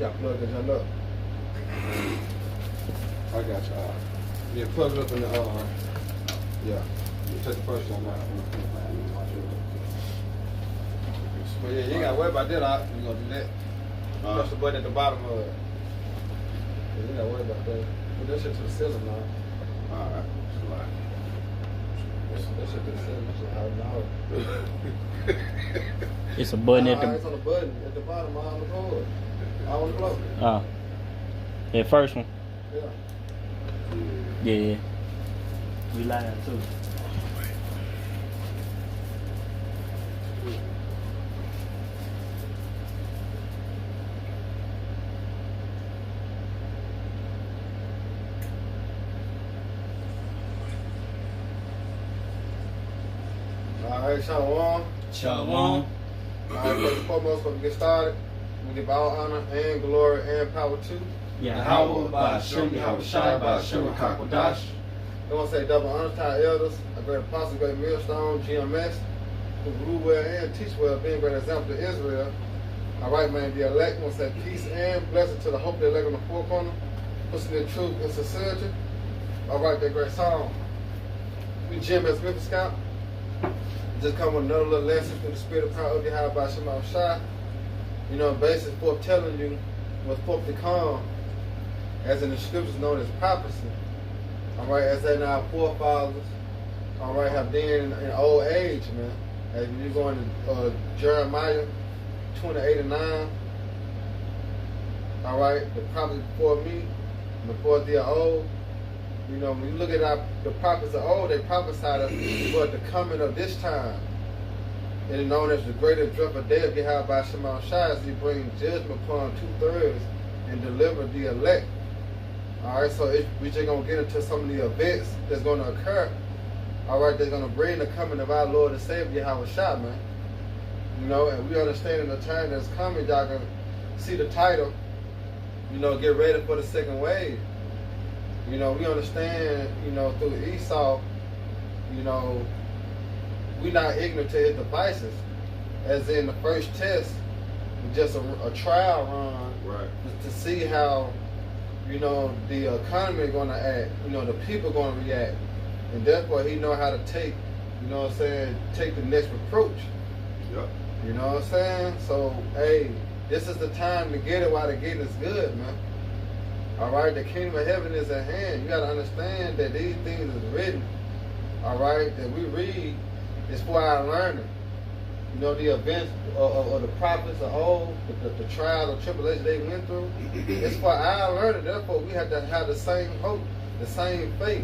got to plug that junk up. I got you. Yeah, plug it up in the, yeah. You take the first one out. But yeah, you ain't got to worry about that. You're going to do that. Press the button at the bottom of it. You ain't got to worry about that. Put that shit to the ceiling now. Alright. That shit to the ceiling. That shit hard now. It's a button at the... It's on the button at the bottom on the board. On the floor. Oh. That first one? Yeah. Yeah. We lying too. Alright, Shalom. Shalom. Alright, first and foremost, before we get started, we give all honor and glory and power to Yahweh, by Hashem, Yahweh Shai, by Hashem, Hakodash. I want to say double honor to our elders, a great apostle, great millstone, GMS, who rule well and teach well, being a great example to Israel. All right, man, the elect. I want to say peace and blessing to the hope the elect on the four corner, pushing the truth and sincerity. All right, that great song. We GMS Memphis Scout. Just come with another little lesson through the spirit of power of Yahweh by Shema Shai. You know, basis for telling you what's supposed to come, as in the scriptures known as prophecy. All right, as they our forefathers, all right, have been in old age, man. As you go into Jeremiah 28:9. All right, the prophets before me, before they are old. You know, when you look at the prophets of old, they prophesied about the coming of this time. It is known as the greater dreadful day of Yahweh by Shema Shai, as he brings judgment upon 2/3 and deliver the elect. Alright, so we're just going to get into some of the events that's going to occur. Alright, that's going to bring the coming of our Lord and Savior Yahweh Shai, man. You know, and we understand the time that's coming, y'all can see the title, you know, get ready for the second wave. You know, we understand, you know, through Esau, you know, we're not ignorant to his devices. As in the first test, just a trial run, right, to see how, you know, the economy is going to act, you know, the people are going to react. And therefore, he know how to take, you know what I'm saying, take the next reproach. Yep. You know what I'm saying? So, hey, this is the time to get it while the getting is good, man. All right, the kingdom of heaven is at hand. You got to understand that these things is written, all right, that we read is for our learning. You know, the events of the prophets of old, the trials, the tribulation they went through, it's for our learning. Therefore, we have to have the same hope, the same faith.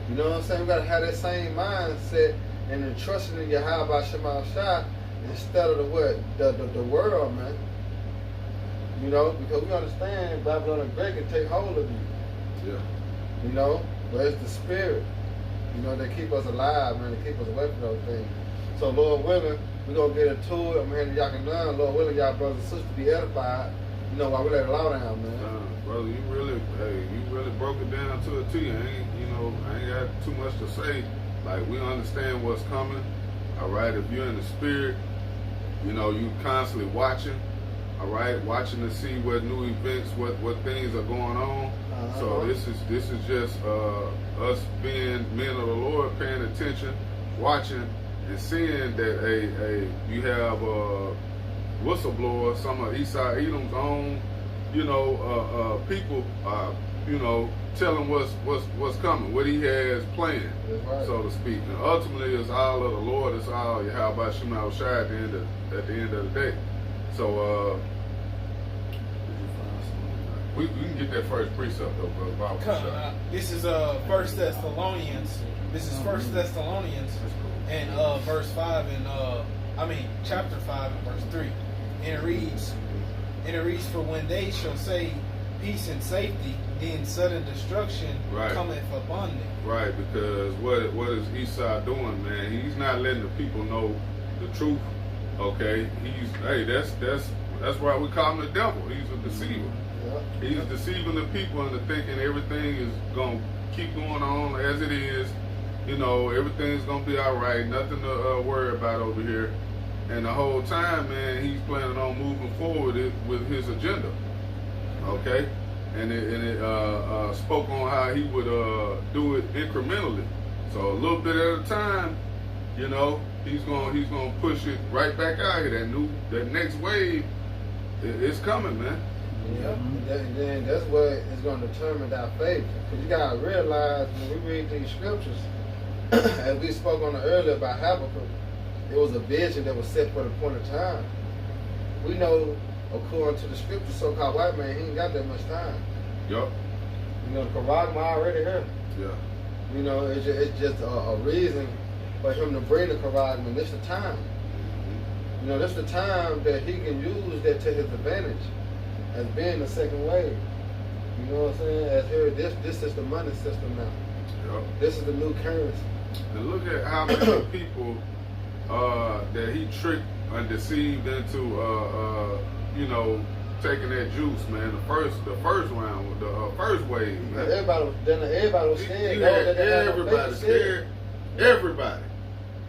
You know what I'm saying? We got to have that same mindset and the trusting in Yahweh by Shema Shai instead of the what? The world, man. You know, because we understand Babylon the Great can take hold of you. Yeah. You know, but it's the spirit, you know, that keep us alive, man, to keep us away from those things. So, Lord willing, we're going to get into it. I'm hearing y'all can learn. Lord willing, y'all brothers and sisters be edified, you know, while we let it all down, man. Brother, you really broke it down to a T. I ain't got too much to say. Like, we understand what's coming, all right? If you're in the spirit, you know, you constantly watching. All right, watching to see what new events, what things are going on. So this is just us being men of the Lord, paying attention, watching, and seeing that you have whistleblowers, some of Esau Edom's own, you know, people, you know, telling what's coming, what he has planned, right, so to speak. And ultimately, it's all of the Lord. It's all Yahweh Shema Shai at the end of the day. So we can get that first precept though, brother. This is First Thessalonians. This is First Thessalonians, and verse 5 and chapter 5 and verse 3, and it reads, for when they shall say peace and safety, then sudden destruction cometh upon them. Right, because what is Esau doing, man? He's not letting the people know the truth. Okay, that's why we call him the devil. He's a deceiver. Yeah. He's deceiving the people into thinking everything is gonna keep going on as it is. You know, everything's gonna be all right. Nothing to worry about over here. And the whole time, man, he's planning on moving forward with his agenda. Okay, and it spoke on how he would do it incrementally. So a little bit at a time, you know, he's gonna push it right back out here. That next wave, it's coming, man. Yeah, and then that's what is going to determine our faith. Because you got to realize when we read these scriptures, as we spoke on earlier about Habakkuk, it was a vision that was set for the point of time. We know, according to the scripture, so-called white man, he ain't got that much time. Yup. You know, the Quran already here. Yeah. You know, it's just a reason for him to bring the Quran, and this is the time. You know, this is the time that he can use that to his advantage as being the second wave. You know what I'm saying? As here, this is the money system now. Yep. This is the new currency. And look at how many people that he tricked and deceived into, you know, taking that juice, man. The first round, the first wave, man. Everybody was scared. You had everybody scared. Everybody.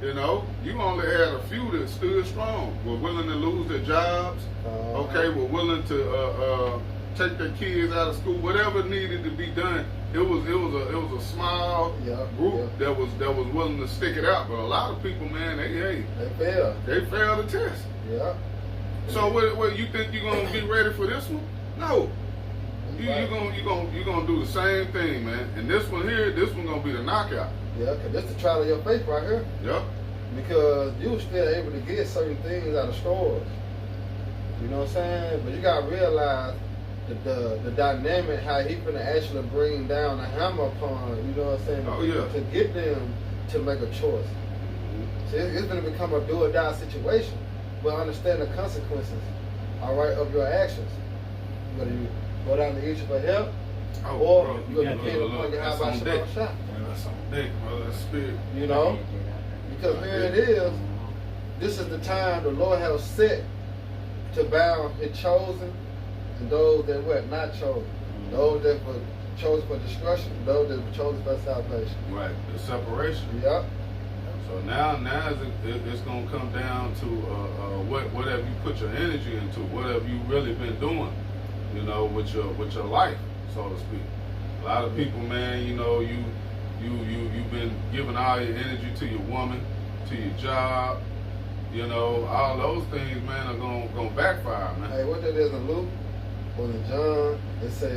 You know, you only had a few that stood strong, were willing to lose their jobs, okay, were willing to take their kids out of school, whatever needed to be done. It was a small group that was willing to stick it out. But a lot of people, man, they failed the test. Yeah. So what you think you're gonna be ready for this one? No. You're gonna do the same thing, man. And this one gonna be the knockout. Yeah, because this is the trial of your faith right here. Yep. Because you were still able to get certain things out of stores. You know what I'm saying? But you gotta realize the dynamic, how he finna actually bring down the hammer upon, you know what I'm saying? Oh, yeah. To get them to make a choice. So it's gonna become a do or die situation. But understand the consequences, all right, of your actions. Whether you go down to Egypt for help, or you're gonna depend upon your how about Shabbat shot. That's on deck, brother. That's spirit. You know? Because here it is, this is the time the Lord has set to bound his chosen and those that were not chosen. Those that were chosen for destruction, those that were chosen for salvation. Right, the separation. Yep. So now it's going to come down to what have you put your energy into? What have you really been doing, you know, with your life, so to speak. A lot of people, man, you know, you've been giving all your energy to your woman, to your job, you know, all those things, man, are gonna backfire, man. Hey, what that is in Luke or in John, it say,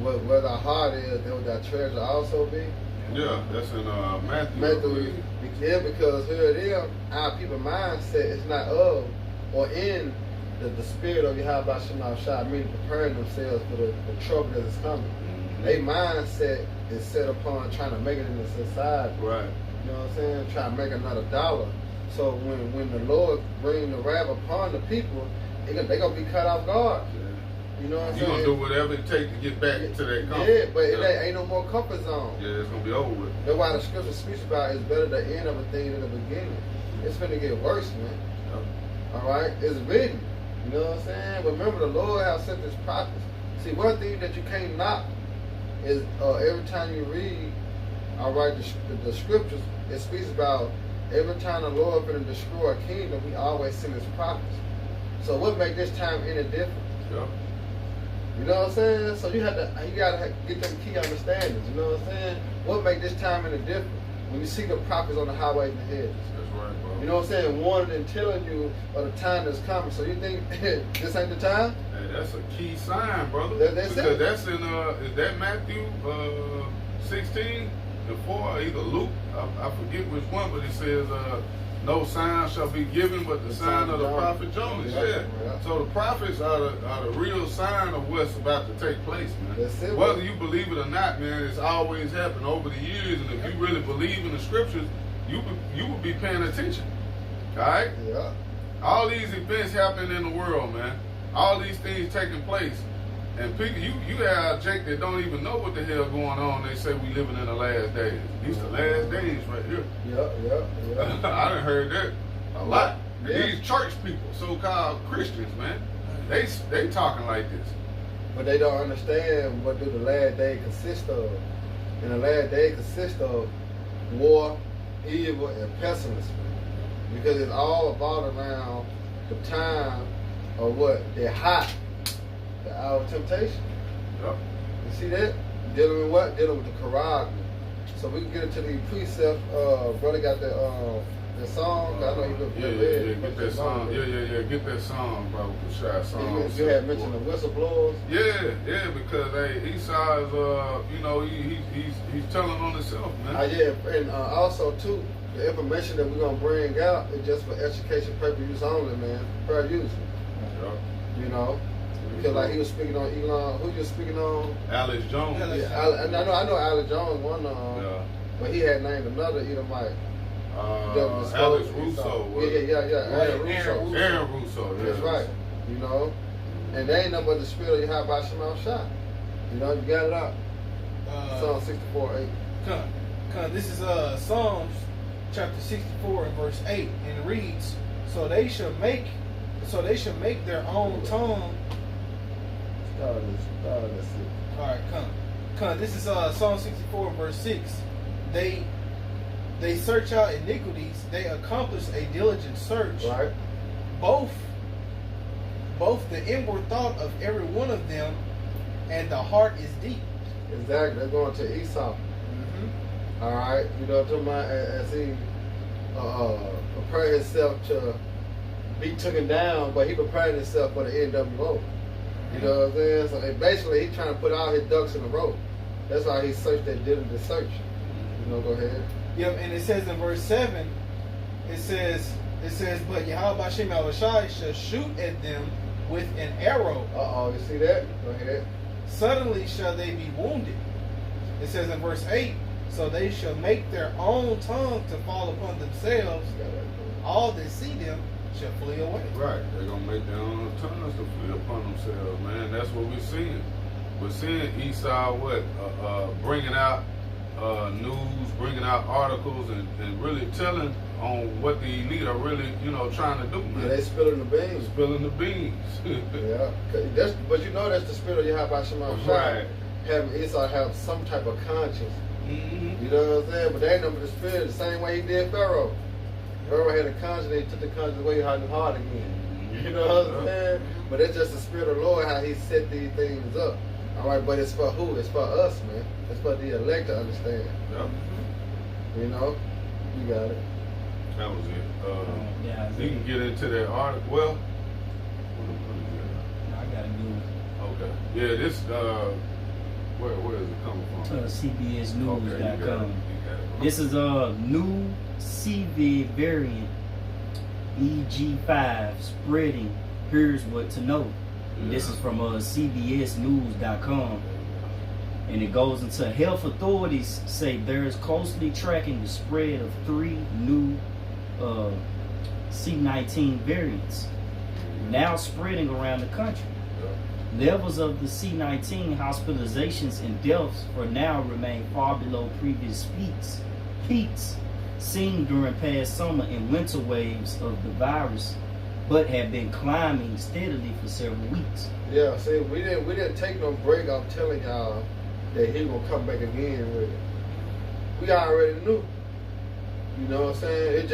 where thy heart is, there will thy treasure also be. Yeah, that's in Matthew. Yeah, because here it is, our people mindset is not of or in the spirit of Yahweh Shema Shah, meaning preparing themselves for the trouble that is coming. Their mindset is set upon trying to make it in the society. Right. You know what I'm saying? Trying to make another dollar. So when the Lord brings the wrath upon the people, they're going to be cut off guard. Yeah. You know what I'm You're saying? going to do whatever it takes to get back to that comfort. Yeah, but it ain't no more comfort zone. Yeah, it's going to be over with. That's why the scripture speaks about it's better the end of a thing than the beginning. It's going to get worse, man. Yep. All right? It's written. You know what I'm saying? But remember, the Lord has sent his prophets. See, one thing that you can't knock is every time you read, all right, the scriptures, it speaks about every time the Lord is going to destroy a kingdom, he always sends his prophets. So what makes this time any different? Yep. You know what I'm saying? So you gotta get them key understandings. You know what I'm saying? What makes this time any different? When you see the prophets on the highways and the hedges. That's right, bro. You know what I'm saying? Warning and telling you of the time that's coming. So you think this ain't the time? Hey, that's a key sign, brother. That's because it. That's in is that Matthew 16 and 4, either Luke, I forget which one, but it says no sign shall be given but the sign of the prophet Jonas. Yeah. So the prophets are the real sign of what's about to take place, man. That's it. Whether you believe it or not, man, it's always happened over the years. And if you really believe in the scriptures, you would be paying attention. All right? Yeah. All these events happening in the world, man. All these things taking place. And people, you have Jake that don't even know what the hell going on. They say we living in the last days. These the last days right here. Yeah. I done heard that a lot. And Yeah. these church people, so-called Christians, man, they talking like this. But they don't understand what do the last day consist of. And the last day consists of war, evil, and pessimism. Because it's all about around the time of what? They're hot. The hour of temptation. Yep. You see that? Dealing with what? Dealing with the charagma. So we can get into the precepts. Brother got that song. I know you look yeah, get that song. Yeah, get that song, bro. The song. You had mentioned the whistleblowers. Yeah, because hey, Esau is you know, he's telling on himself, man. Yeah, and also too, the information that we're gonna bring out is just for education purposes only, man. Per usual. Yep. You know. Because like he was speaking on Elon, who you speaking on? Alex Jones. Yeah, I know Alex Jones one but he had named another Edomite. Alex Russo. Aaron Russo. Yeah. That's right. You know, and they ain't nothing but the spirit of Yahweh Shema Shah. You know, you got it out. Psalm 64:8. This is Psalms chapter 64 and verse 8, and it reads, So they shall make their own tongue. Alright, come. This is Psalm 64 and verse 6. They search out iniquities, they accomplish a diligent search. Right. Both the inward thought of every one of them and the heart is deep. Exactly. They're going to Esau. Mm-hmm. Alright. You know what I'm talking about? As he prepared himself to be taken down, but he prepared himself for the NWO. You know what I'm saying? So basically, he's trying to put all his ducks in a row. That's why he searched that diligent search. You know, go ahead. Yep, and it says in verse 7, it says, but Yahweh Shema Shai shall shoot at them with an arrow. You see that? Go ahead. Suddenly shall they be wounded. It says in verse 8, so they shall make their own tongue to fall upon themselves. All that see them shall flee away. Right. They're going to make their own tongues to flee upon themselves, man. That's what we're seeing. We're seeing Esau, bringing out news, bringing out articles, and really telling on what the elite are really, trying to do, man. Yeah, they spilling the beans. Spilling the beans. Yeah. But you know that's the spirit of Yahweh Shema Shai. Right. Having Esau have some type of conscience. Mm-hmm. You know what I'm saying? But they ain't number the spirit the same way he did Pharaoh. Pharaoh had a conscience, they took the conscience away out of his heart again. You know what I'm saying? But it's just the spirit of the Lord, how he set these things up. All right, but it's for who? It's for us, man. It's for the elect to understand. Yep. You know? You got it. That was it. You can get into that article. Well, I got a new one. Okay. Yeah, this, where is it coming from? CBSnews.com. This is a new CV variant, EG5, spreading. Here's what to know. Yeah. This is from CBSnews.com. And it goes into health authorities say there's closely tracking the spread of 3 new C19 variants now spreading around the country. Levels of the C19 hospitalizations and deaths for now remain far below previous peaks seen during past summer and winter waves of the virus, but have been climbing steadily for several weeks. Yeah, see, we didn't take no break. I'm telling y'all that he gonna come back again with it. We already knew. You know what I'm saying? You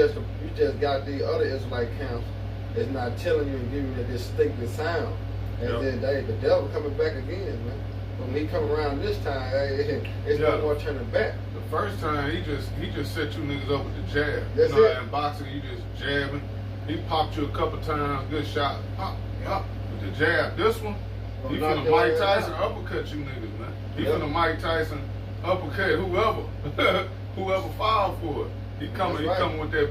just got the other Israelite camps that's not telling you and giving you that distinctive sound. And then the devil coming back again, man. When he come around this time, it's no more turning back. The first time he just set you niggas up with the jab. That's it. In boxing you just jabbing. He popped you a couple times, good shot, pop, with the jab. This one, he finna Mike Tyson uppercut you niggas, man. He finna Mike Tyson uppercut whoever filed for it. He coming with that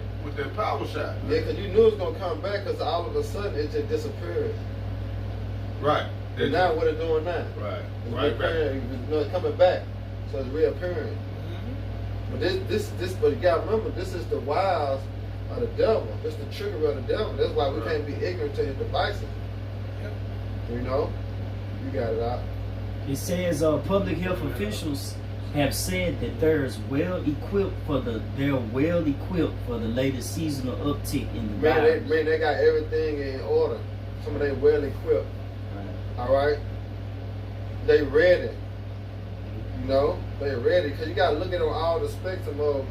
power shot. Man. Yeah, cause you knew it was gonna come back, cause all of a sudden it just disappeared. Right. And now what it's doing now? Right. It's Right back. It's coming back, so it's reappearing. Mm-hmm. But but you gotta remember, this is the wiles of the devil. It's the trickery of the devil. That's why we can't be ignorant to his devices. Yep. You know, you got it out. It says public health officials have said that they're well equipped for the latest seasonal uptick in the virus. They got everything in order. Some of them well equipped. All right, they ready. You know, they ready because you got to look at on all the spectrum of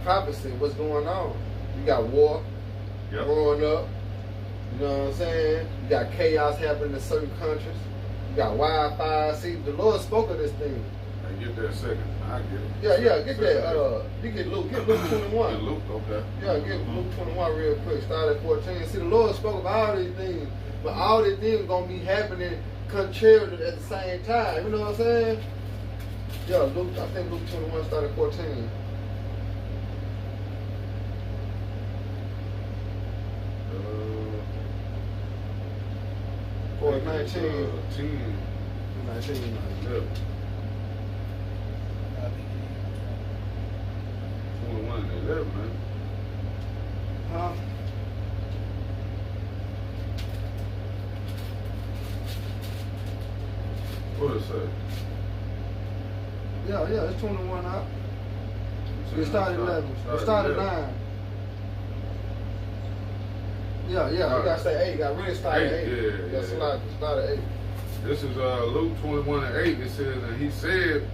prophecy. What's going on? You got war growing up. You know what I'm saying? You got chaos happening in certain countries. You got Wi-Fi. See, the Lord spoke of this thing. I get that second. I get it. Yeah, get that. You get Luke 21. Get Luke, okay. Yeah, get Luke 21 real quick. Start at 14. See, the Lord spoke of all these things, but all these things gonna be happening contrary at the same time. You know what I'm saying? Yeah, Luke. I think Luke 21 start at 14. Or 19. 19. 11. 21 and 11, man. Huh? What it say? Yeah, it's 21 out. It started 11. It started 9. Yeah, you gotta say 8. You gotta really start at 8. Yeah. Start at 8. This is Luke 21 and 8. It says, and he said,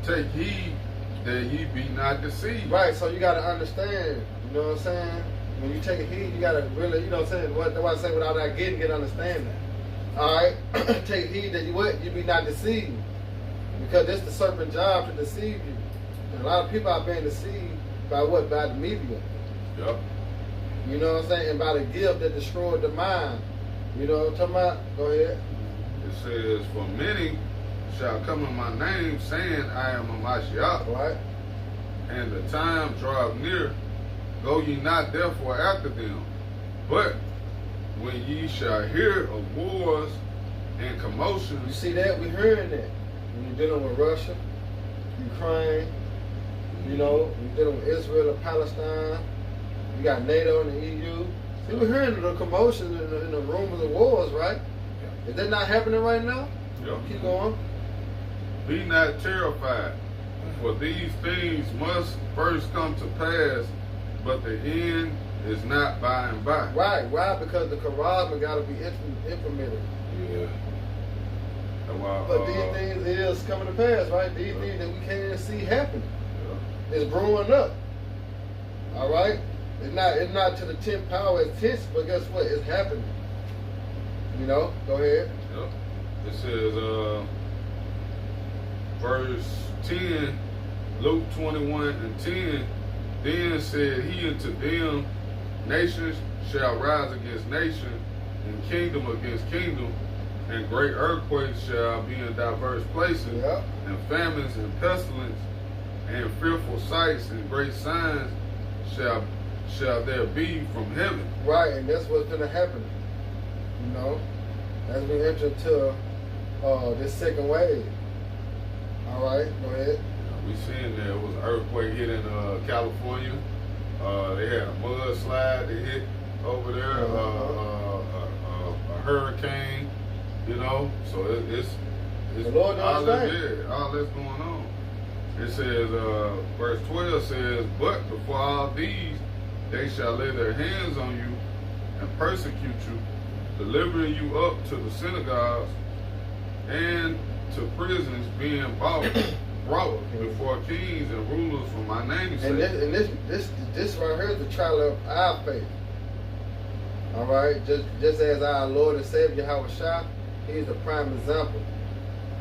take heed that ye be not deceived. Right, so you gotta understand, you know what I'm saying? When you take a heed, you gotta really, you know what I'm saying? What I say without that get understanding. Alright? Take heed that you be not deceived. Because it's the serpent's job to deceive you. And a lot of people are being deceived by what? By the media. Yep. You know what I'm saying? And by the gift that destroyed the mind. You know what I'm talking about? Go ahead. It says, for many shall come in my name, saying, I am a Mashiach. Right. And the time draweth near. Go ye not therefore after them. But when ye shall hear of wars and commotions. You see that? We're hearing that. When you're dealing with Russia, Ukraine, you know, you're dealing with Israel and Palestine. You got NATO and the EU. See, we're hearing the commotion in the rumors of wars, right? Yeah. Is that not happening right now? Yep. Keep going. Be not terrified, for these things must first come to pass, but the end is not by and by. Right. Why? Because the charisma got to be implemented. Yeah. But these things is coming to pass, right? These things that we can't even see happening. Yeah. It's growing up. All right? It's not to the 10th power as tense, but guess what? It's happening. You know? Go ahead. Yep. It says, verse 10, Luke 21 and 10, then said he unto them, nations shall rise against nation, and kingdom against kingdom, and great earthquakes shall be in diverse places, Yep. and famines and pestilence, and fearful sights and great signs shall there be from heaven. Right, and that's what's going to happen. You know? As we enter into this second wave. All right, go ahead. We seen there was an earthquake hit in California. They had a mudslide that hit over there, a hurricane, you know. So it's the Lord all knows all that's going on. It says, verse 12 says, but before all these, they shall lay their hands on you and persecute you, delivering you up to the synagogues and to prisons, being brought before kings and rulers for my name's sake. And this right here is the trial of our faith. All right, just as our Lord and Savior Yahweh Shah, he's the prime example.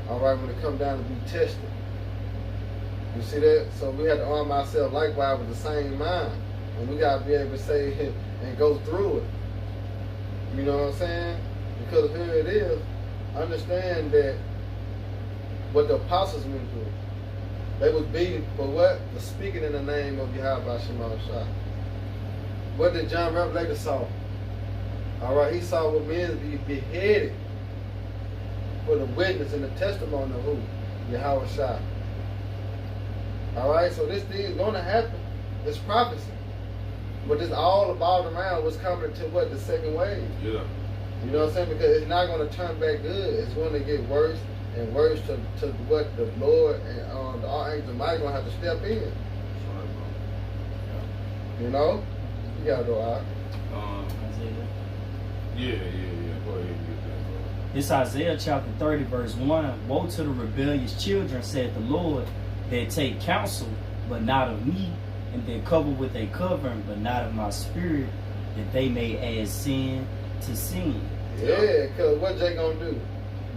All right, when it comes down to be tested, you see that. So we have to arm ourselves likewise with the same mind, and we gotta be able to say and go through it. You know what I'm saying? Because here it is. Understand that what the apostles went through. They was beaten for what? For speaking in the name of Yahweh Shema Shah. What did John Revelator saw? All right, he saw what men be beheaded for the witness and the testimony of who? Yahweh Shah. All right, so this thing is going to happen. It's prophecy. But it's all about around what's coming to what? The second wave. Yeah. You know what I'm saying? Because it's not going to turn back good. It's going to get worse and worse to what the Lord and the archangel might going to have to step in. You know? You got to go out. Yeah. Go ahead and get that, bro. It's Isaiah chapter 30, verse 1. Woe to the rebellious children, said the Lord, that take counsel, but not of me, and that cover with a covering, but not of my spirit, that they may add sin to sin. Yeah, because what Jay gonna do?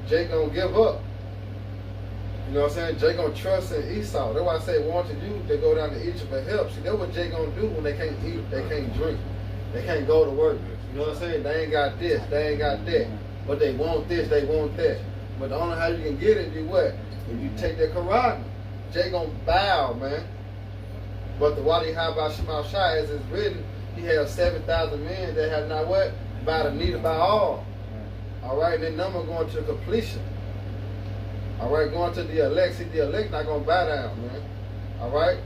Jake gonna give up. You know what I'm saying? Jake gonna trust in Esau. That's why I say, want to you to go down to Egypt for help. See, that's what Jake gonna do when they can't eat, they can't drink, they can't go to work. You know what I'm saying? They ain't got this, they ain't got that. But they want this, they want that. But the only how you can get it is what? If you take their Quran. Jake gonna bow, man. But the Wadi Haba Shemal Shai, as it's written, he had 7,000 men that had not what? Bowed the knee to bow all. Alright, that number going to completion. Alright, going to the elect. See, the elect not going to bow down, man. Alright?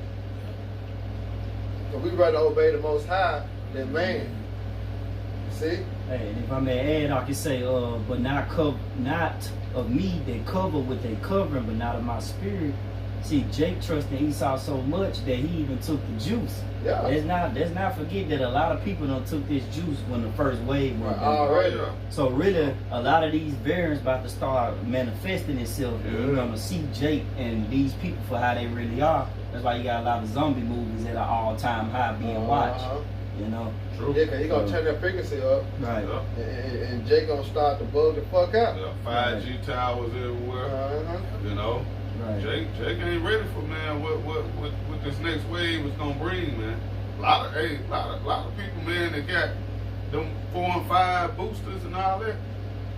So we rather obey the Most High than man. See? Hey, and if I may add, I can say, but not of me that cover with a covering, but not of my spirit. See, Jake trusted Esau so much that he even took the juice. Yeah. Let's not forget that a lot of people done took this juice when the first wave went down. Already. So really, a lot of these variants about to start manifesting itself. And you're gonna see Jake and these people for how they really are. That's why you got a lot of zombie movies at an all-time high being watched. You know. True. Yeah, 'cause he gonna turn that frequency up. Right. And Jake gonna start to bug the fuck out. 5G towers everywhere. You know. Right. Jake ain't ready for, man, what this next wave is gonna bring, man. A lot of people, man, that got them 4 and 5 boosters and all that.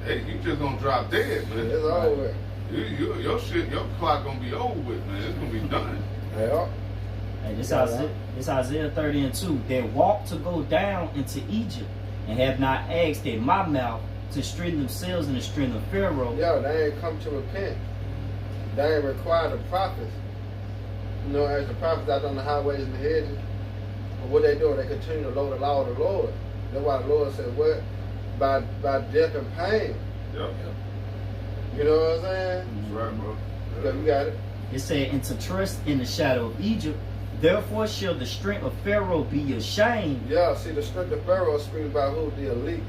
Hey, you just gonna drop dead, man. It's over. Your clock gonna be over with, man. It's gonna be done. Yeah. Hey, this Isaiah 30:2. They walk to go down into Egypt and have not asked at my mouth to strengthen themselves in the strength of Pharaoh. Yeah, they ain't come to repent. They ain't require the prophets. You know, as the prophets out on the highways and the hedges. But what they do, they continue to load the law of the Lord. That's why the Lord said, what? By death and pain. Yep. You know what I'm saying? That's right, bro. Yeah, you got it. It said, and to trust in the shadow of Egypt, therefore shall the strength of Pharaoh be ashamed. Yeah, see, the strength of Pharaoh speaks about who? The elites.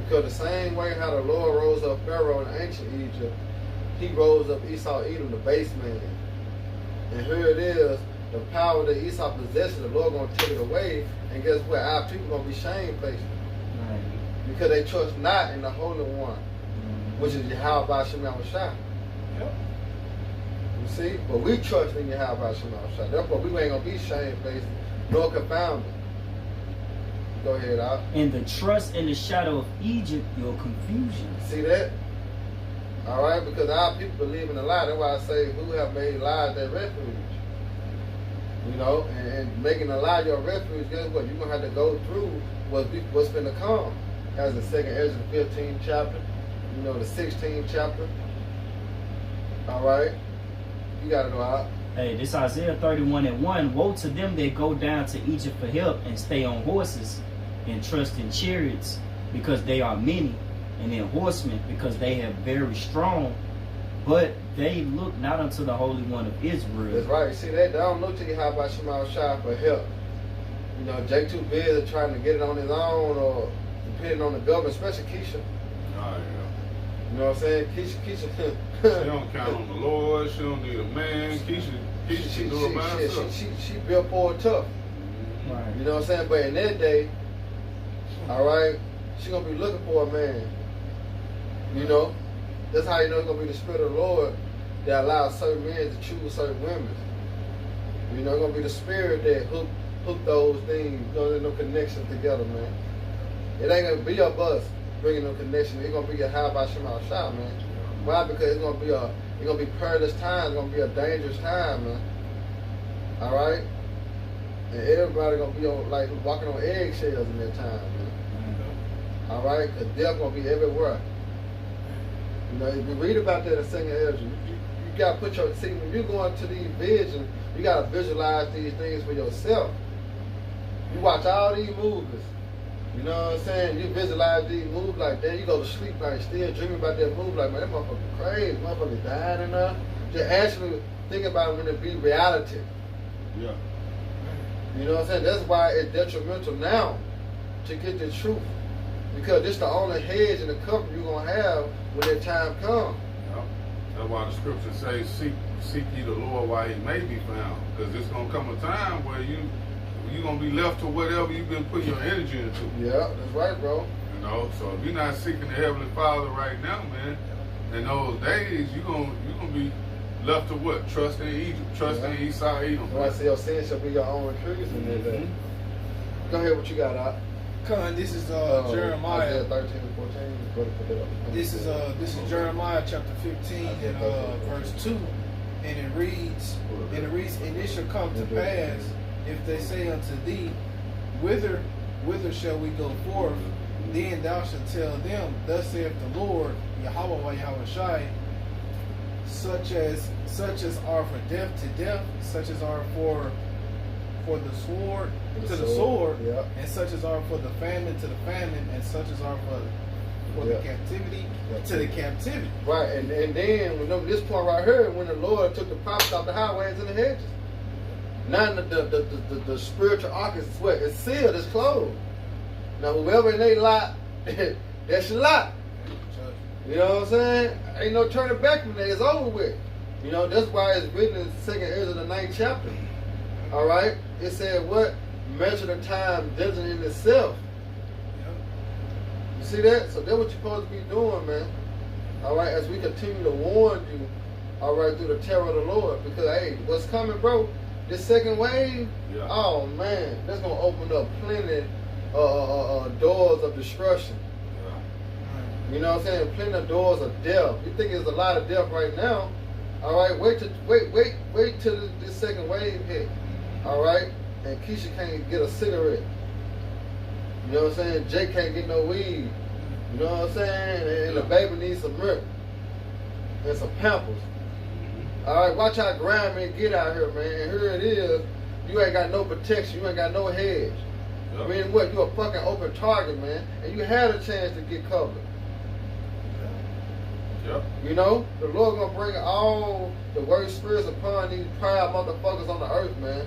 Because the same way how the Lord rose up Pharaoh in ancient Egypt, he rose up Esau Edom, the base man. And here it is, the power that Esau possesses, the Lord going to take it away. And guess what? Our people going to be shamefaced. Right. Because they trust not in the Holy One, which is Yahweh Shemal Shai. Yep. You see? But we trust in Yahweh Shemal Shai. Therefore, we ain't going to be shamefaced nor confounded. Go ahead, Al. And the trust in the shadow of Egypt, your confusion. See that? All right? Because our people believe in a lie. That's why I say, who have made lies their refuge? You know, and making a lie your refuge, guess what? You're going to have to go through what's going to come. As the 2nd Ezra 15th chapter, you know, the 16th chapter. All right? You got to know out. Hey, this Isaiah 31:1. Woe to them that go down to Egypt for help and stay on horses and trust in chariots because they are many, and in horsemen because they have very strong, but they look not unto the Holy One of Israel. That's right. See, they don't look to Yahweh Shemal Shai for help. You know, Jake too busy trying to get it on his own or depending on the government, especially Keisha. Oh, yeah. You know what I'm saying? Keisha. She don't count on the Lord. She don't need a man. Keisha can do it by herself. She built for it tough. Right. You know what I'm saying? But in that day, all right, she gonna be looking for a man. You know, that's how you know it's gonna be the Spirit of the Lord that allows certain men to choose certain women. You know, it's gonna be the Spirit that hook those things, those connections together, man. It ain't gonna be a bus bringing them connections. It's gonna be a high by Shemal Shai, man. Why? Because it's gonna be perilous time. It's gonna be a dangerous time, man. All right, and everybody gonna be on like walking on eggshells in that time, man. All right, because death gonna be everywhere. You know, if you read about that in 2nd Ezra, you gotta put your when you go into these visions, you gotta visualize these things for yourself. You watch all these movies. You know what I'm saying? You visualize these movies like that. You go to sleep like still dreaming about that movie like, man, that motherfucker crazy. Motherfucker dying and just actually think about it when it be reality. Yeah. You know what I'm saying? That's why it's detrimental now to get the truth. Because this the only hedge and the cover you're going to have when that time comes. Yeah. That's why the scripture says, seek ye the Lord while he may be found. Because it's going to come a time where you're going to be left to whatever you've been putting your energy into. Yeah, that's right, bro. You know, so if you're not seeking the Heavenly Father right now, man, in those days, you're gonna be left to what? Trust in Egypt, trust in Esau, Edom. When I say your sin shall be your own retribution in that day. Go ahead, what you got out? Con, this is Jeremiah. Isaiah 13 and 14. Go to put that up. This is Jeremiah chapter 15 and verse 2, and it reads, and it shall come to pass, if they say unto thee, whither shall we go forth? Then thou shalt tell them, thus saith the Lord, Yahweh Yahweh Shai, such as are for death to death, such as are for the sword to the sword, and such as are for the famine to the famine, and such as are for the captivity to the captivity. Right, and then when this point right here, when the Lord took the prophets off the highways and the hedges, now the spiritual ark is what? It's sealed, it's closed. Now whoever in their lot, that's your lot. You know what I'm saying? Ain't no turning back from that. It's over with. You know, that's why it's written in the 2nd Ezra, the 9th chapter. All right? It said what? Measure the time doesn't in itself. You see that? So that's what you're supposed to be doing, man. All right? As we continue to warn you, all right, through the terror of the Lord. Because, hey, what's coming, bro? This second wave, oh, man, that's going to open up plenty doors of destruction. You know what I'm saying? Plenty of doors of death. You think there's a lot of death right now. All right, wait till this second wave hit. All right, and Keisha can't get a cigarette. You know what I'm saying? Jake can't get no weed. You know what I'm saying? And the baby needs some milk and some Pampers. All right, watch how grimy get out here, man. And here it is. You ain't got no protection. You ain't got no hedge. I mean, what? You a fucking open target, man. And you had a chance to get covered. You know, the Lord gonna bring all the worst spirits upon these proud motherfuckers on the earth, man.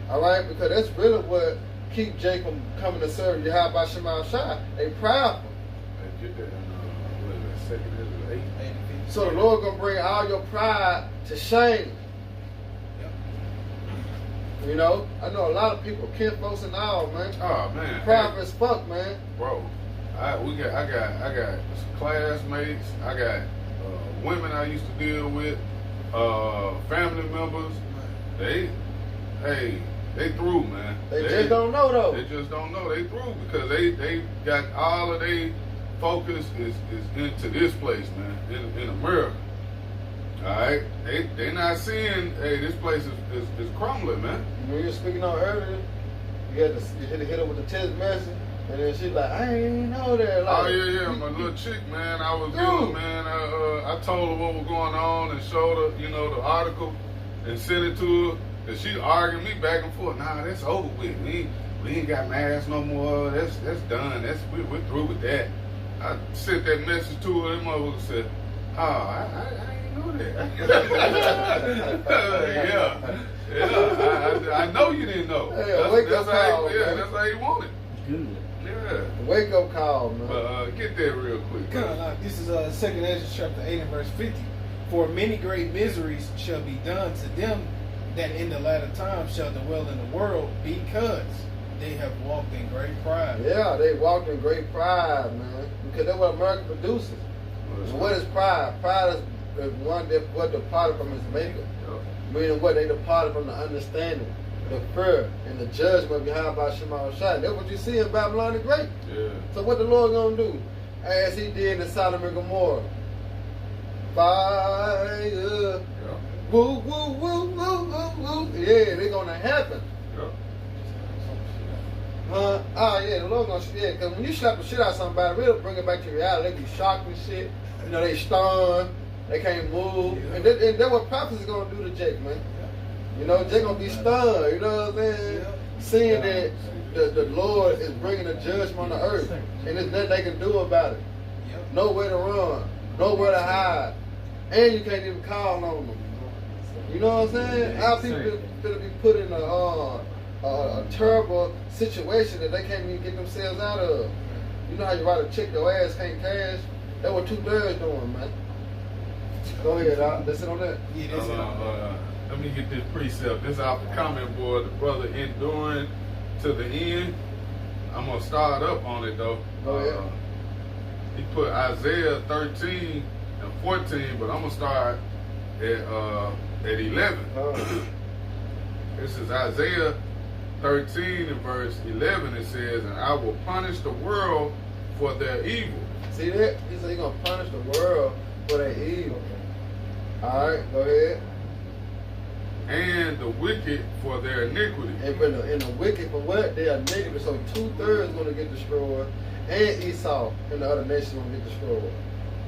All right, because that's really what keep Jake from coming to serve Yahweh Shema Shai. They proudful. So the Lord gonna bring all your pride to shame. You know, I know a lot of people, kinfolks and all, man. Oh man, proud as fuck, man. Bro, I got classmates. I got women I used to deal with, family members. They through, man. They just don't know though. They just don't know. They through because they got all of their focus is into this place, man, in America. All right, they not seeing. Hey, this place is crumbling, man. When you were speaking on earlier, you had to hit her with the text message. And then she's like, I ain't know that. Like, oh, yeah, my little chick, man. I was young, man. I told her what was going on and showed her, you know, the article and sent it to her. And she arguing me back and forth. Nah, that's over with. We ain't got masks no more. That's done. We're through with that. I sent that message to her. And mother said, oh, I ain't know that. Yeah. I know you didn't know. That's how you want it. Good. Yeah. Wake up call, man. But get there real quick. This is 2nd Ezra chapter 8 and verse 50. For many great miseries shall be done to them that in the latter time shall dwell in the world, because they have walked in great pride. Yeah, they walked in great pride, man. Because that's what America produces. And what is pride? Pride is one that what departed from its maker. Meaning what they departed from the understanding, the fear, and the judgment behind by Shema Shai. That's what you see in Babylon the Great. Yeah. So what the Lord gonna do? As he did in Sodom and Gomorrah. Fire. Yeah. Woo, woo, woo, woo, woo, woo. Yeah, they're gonna happen. Yeah. Oh yeah, the Lord gonna because when you slap the shit out of somebody, it'll bring it back to reality. They be shocked and shit. You know, they stunned, they can't move. Yeah. And that's what prophets is gonna do to Jake, man. You know, Jake gonna be stunned, you know what I'm saying? Seeing that the Lord is bringing a judgment on the earth, and there's nothing they can do about it. Nowhere to run, nowhere to hide, and you can't even call on them. You know what I'm saying? Our people gonna be put in a terrible situation that they can't even get themselves out of. You know how you write a check, your ass can't cash? That's what 2 thirds doing, man. Go ahead, Doc. Listen on that. Yeah, that's it. Let me get this precept. This off the comment board. The brother enduring to the end. I'm gonna start up on it though. Go ahead. He put Isaiah 13 and 14, but I'm gonna start at 11. This is Isaiah 13 and verse 11. It says, "And I will punish the world for their evil." See that? He said he's gonna punish the world for their evil. All right, go ahead. "And the wicked for their iniquity." And the wicked for what? They are negative. So 2/3 going to get destroyed, and Esau and the other nations going to get destroyed.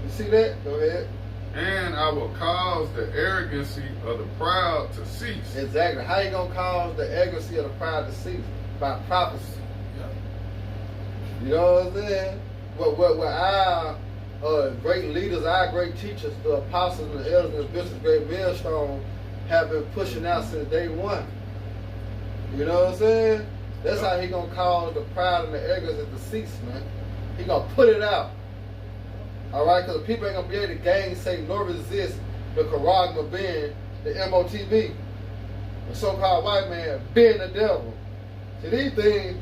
You see that? Go ahead. "And I will cause the arrogancy of the proud to cease." Exactly. How you gonna cause the arrogancy of the proud to cease? By prophecy. You know what I'm saying? What our great leaders, our great teachers, the apostles and the elders and the bishops, great millstone, have been pushing out since day one. You know what I'm saying? That's how he gonna cause the pride and the arrogance to cease, man. He gonna put it out. All right, because the people ain't gonna be able to gainsay nor resist the charagma being the MOTB, the so-called white man being the devil. See, these things,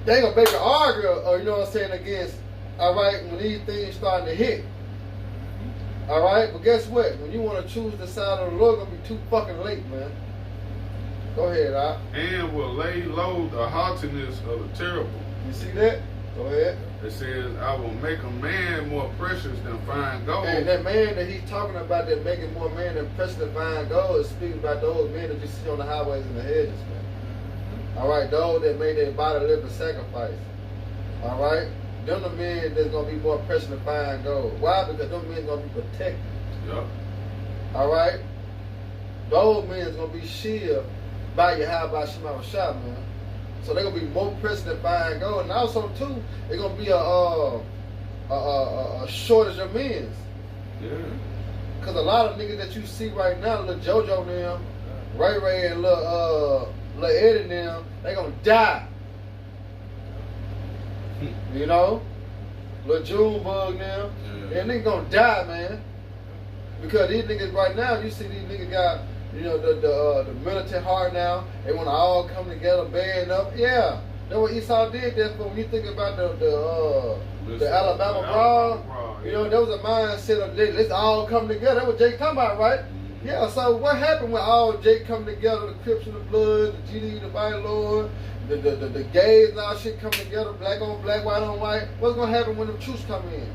they ain't gonna make an argue, or you know what I'm saying, against. All right, when these things starting to hit. All right, but guess what? When you want to choose the side of the Lord, it's gonna be too fucking late, man. Go ahead, Al. "And will lay low the haughtiness of the terrible." You see that? Go ahead. It says, "I will make a man more precious than fine gold." And that man that he's talking about that making more man than precious than fine gold is speaking about those men that you see on the highways and the hedges, man. All right, those that made their body living sacrifice. All right. Them the men that's gonna be more precious than fine gold. Why? Because them men gonna be protected. Yep. All right. Those men is gonna be shielded by Yahweh Shema Shah, man. So they're gonna be more precious than fine gold, and also too, it's gonna be a shortage of men. Yeah. Cause a lot of niggas that you see right now, little JoJo and them, Ray Ray and little Eddie and them, they gonna die. You know, little Junebug now, and they gonna die, man. Because these niggas right now, you see these niggas got, you know, the militant heart now. They want to all come together, band up. Yeah, that's what Esau did. Therefore, when you think about the Alabama brawl, you know, there was a mindset of let's all come together. That's what Jake talking about, right? Yeah. So what happened when all Jake come together? The Crips and the Bloods, the GD, the Vital Lord. The gays and all shit come together, black on black, white on white. What's gonna happen when the troops come in?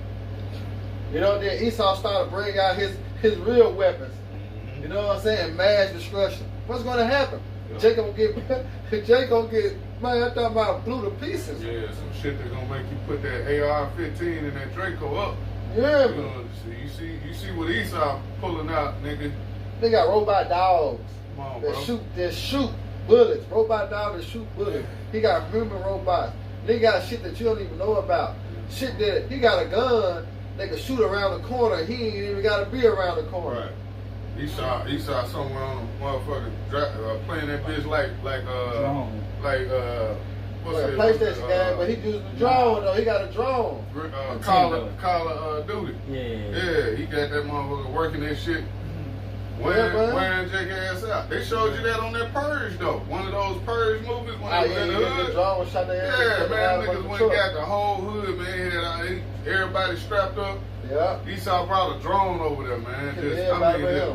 You know, then Esau started to bring out his real weapons. You know what I'm saying? Mass destruction. What's gonna happen? Yeah. Jake gonna get, man, I thought about blew to pieces. Yeah, some shit that's gonna make you put that AR-15 and that Draco up. Yeah, you know, you see what Esau pulling out, nigga. They got robot dogs. Come on, that shoot bullets, robot dog that shoot bullets. He got human robots. They got shit that you don't even know about. Shit that he got a gun that can shoot around the corner. He ain't even got to be around the corner. Right. He saw somewhere on a motherfucker playing that bitch like what's a PlayStation game, but he using the drone though. He got a drone. Call of Duty. Yeah, he got that motherfucker working that shit. Wearing Jake ass out. They showed you that on that Purge though. One of those Purge movies when they was in the hood. The drone shot their ass. Yeah, man, niggas went and got the whole hood, man. Had everybody strapped up. Yeah. Esau brought a drone over there, man.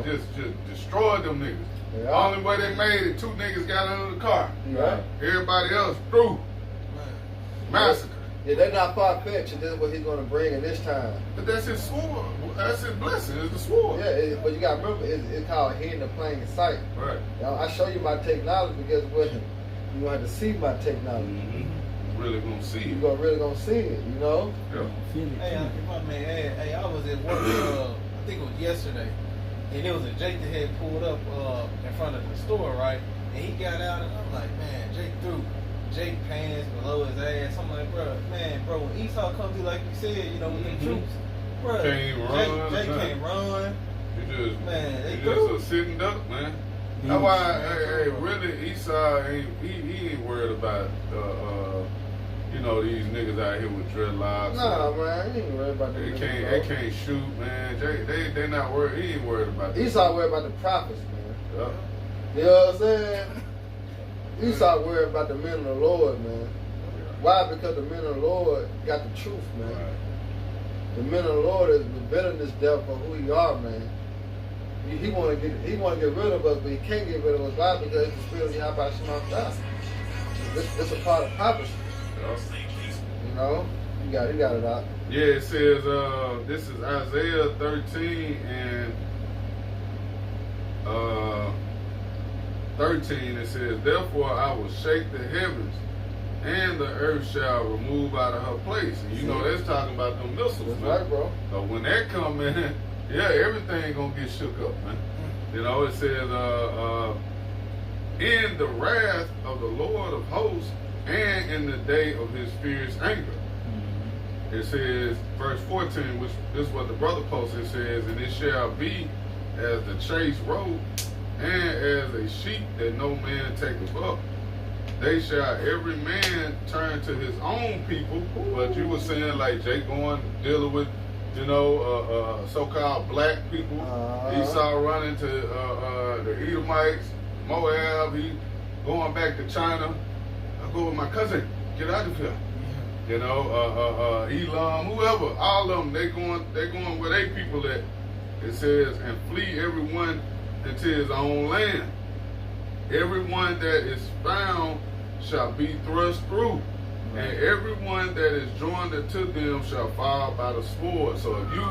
Just destroyed them niggas. Yeah. Only way they made it, 2 niggas got under the car. Yeah. Everybody else through. Massacre. Yeah, they're not far-fetched, and that's what he's going to bring in this time. But that's his sword. That's his blessing. It's the sword. Yeah, but you got to remember, it's called hidden in plain sight. Right. You know, I show you my technology because what you want to see my technology. Mm-hmm. Really gonna see it. You're really gonna see it, you know. Yeah. Hey, my man, hey, I was at work. I think it was yesterday, and there was a Jake that had pulled up in front of the store, right? And he got out, and I'm like, man, Jake threw Jake pants below his ass. I'm like, bro, when Esau come through, like you said, you know, with the troops, bro, Jake can't run. You just, man, you just a sitting duck, man. That's why, really, Esau he ain't worried about, you know, these niggas out here with dreadlocks. Nah, man, he ain't worried about that. They can't shoot, man. They not worried. He ain't worried about that. Esau worried about the prophets, man. Yeah. You know what I'm saying? Esau worried about the men of the Lord, man. Why? Because the men of the Lord got the truth, man. Right. the men of the Lord is revealing this death for who you are, man. He want to get rid of us, but he can't get rid of us. Why? Because it's the spirit of Yahweh Shema God. This a part of prophecy. You know, you got it out. Yeah, it says this is Isaiah 13 and 13. It says, therefore I will shake the heavens, and the earth shall remove out of her place. And you know that's talking about them missiles, That's man. right, bro. So when that come in, yeah, everything gonna get shook up, man. You know, it says, in the wrath of the Lord of hosts, and in the day of his fierce anger. It says, verse 14, which this is what the brother posted, it says, and it shall be as the chase road, and as a sheep that no man taketh up. They shall every man turn to his own people. But you were saying like Jake going dealing with, you know, so-called black people. Esau running to the Edomites, Moab. He going back to China. I go with my cousin. Get out of here. You know, Elam, whoever, all of them, they going where they people at. It says, and flee everyone into his own land. Everyone that is found shall be thrust through, and everyone that is joined unto them shall fall by the sword. So if you,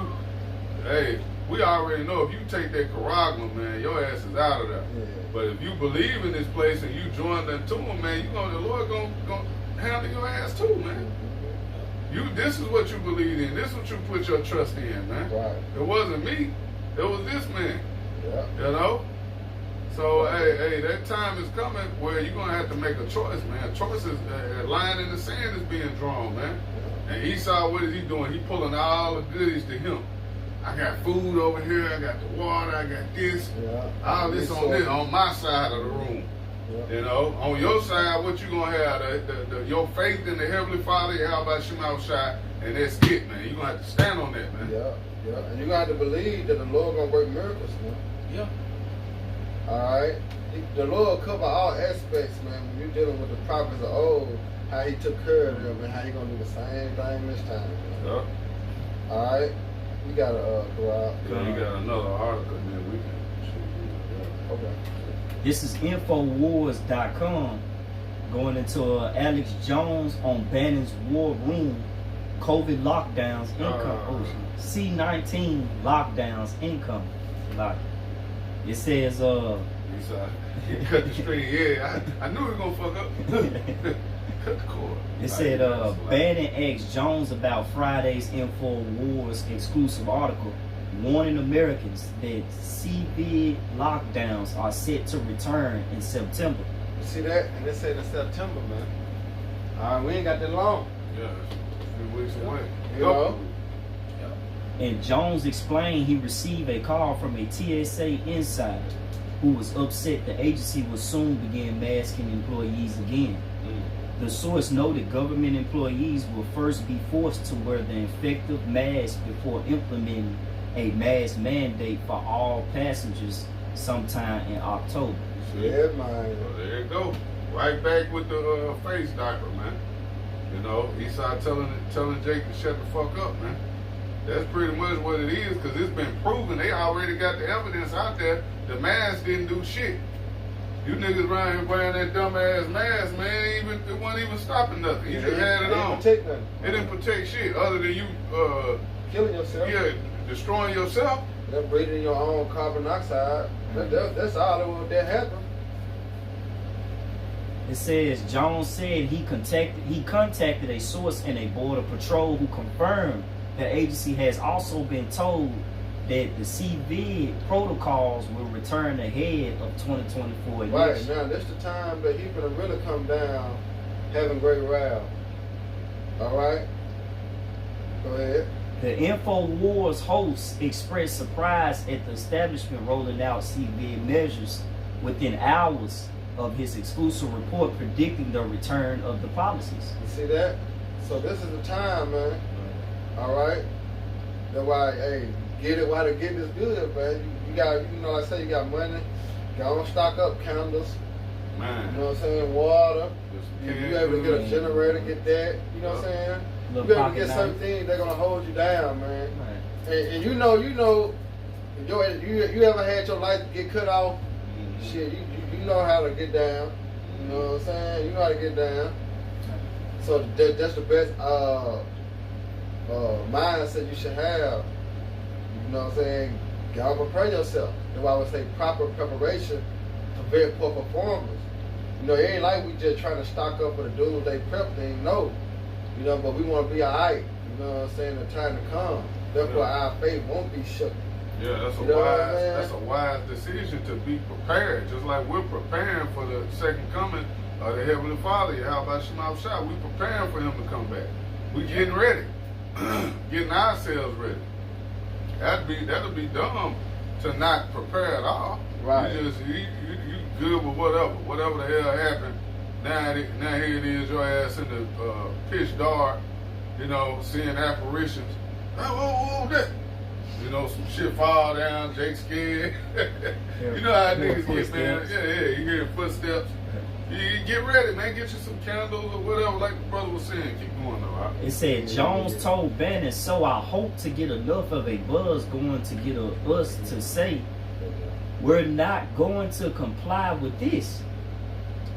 hey, we already know if you take that charagma, man, your ass is out of there. Yeah. But if you believe in this place and you join unto him, man, the Lord gonna handle your ass too, man. This is what you believe in. This is what you put your trust in, man. Right. It wasn't me. It was this man. Yeah. You know? So, hey, that time is coming where you're going to have to make a choice, man. Choices, a line in the sand is being drawn, man. Yeah. And Esau, what is he doing? He pulling all the goodies to him. I got food over here. I got the water. I got this. Yeah. All this on my side of the room. Yeah. You know, on your side, what you gonna have? Your faith in the Heavenly Father, Yahweh Shema Shai, and that's it, man. You gonna have to stand on that, man. Yeah, and you got to believe that the Lord gonna work miracles, man. Yeah. All right, the Lord cover all aspects, man. When you're dealing with the prophets of old, how He took care of them, and how He gonna do the same thing this time. Man. Yeah. All right, you gotta go out. Yeah, you got another article, man. We can. Okay. This is Infowars.com going into Alex Jones on Bannon's War Room. COVID lockdowns income. C-19 lockdowns income. It says He cut the string. Yeah, I knew he was gonna fuck up. Cut the cord. It said Bannon asked Jones about Friday's Infowars exclusive article, warning Americans that CV lockdowns are set to return in September. You see that? And they said in September, man. All right, we ain't got that long. Yeah, it's a few weeks away. You know? And Jones explained he received a call from a TSA insider who was upset the agency will soon begin masking employees again. The source noted government employees will first be forced to wear the effective mask before implementing a mask mandate for all passengers sometime in October. Yeah, man. So there you go. Right back with the face doctor, man. You know, he started telling Jake to shut the fuck up, man. That's pretty much what it is, because it's been proven. They already got the evidence out there. The mask didn't do shit. You niggas around here wearing that dumbass mask, man. It wasn't even stopping nothing. You just had it on. Protect nothing. It didn't protect shit other than you killing yourself. Yeah, destroying yourself. They're breathing your own carbon dioxide. That's all that happened. It says Jones said he contacted a source in a border patrol who confirmed the agency has also been told that the CV protocols will return ahead of 2024 election. Right, now this the time that he's gonna really come down having great wrath. Alright? Go ahead. The InfoWars host expressed surprise at the establishment rolling out CV measures within hours of his exclusive report predicting the return of the policies. You see that? So this is the time, man. Alright? That's why, hey, get it while the getting is good, man. You got, you know, like I say, you got money. Go on, stock up candles. Man. You know what I'm saying? Water. You able to get a generator, get that. You know what I'm saying? You gotta get certain things they're gonna hold you down, man. Right. And you know, you ever had your life get cut off? Mm-hmm. Shit, you know how to get down. You know what I'm saying? You know how to get down. So that's the best mindset you should have. You know what I'm saying? Gotta prepare yourself. That's why I would say proper preparation for very poor performers. You know, it ain't like we just trying to stock up for the doomsday prep thing. No. You know, but we want to be alright. You know what I'm saying? The time to come. Therefore, our faith won't be shook. Yeah, that's a wise decision to be prepared. Just like we're preparing for the second coming of the Heavenly Father. How about Shema Shah? We preparing for Him to come back. We getting ready, getting ourselves ready. That'll be dumb to not prepare at all. Right. You good with whatever the hell happened. Now here it is, your ass in the pitch dark, you know, seeing apparitions. Oh, that. You know, some shit fall down, Jake scared. You know how niggas get, man. Yeah, you hear footsteps. You get ready, man. Get you some candles or whatever, like the brother was saying. Keep going, though. Right? It said, Jones told Bannon, so I hope to get enough of a buzz going to get us to say, we're not going to comply with this.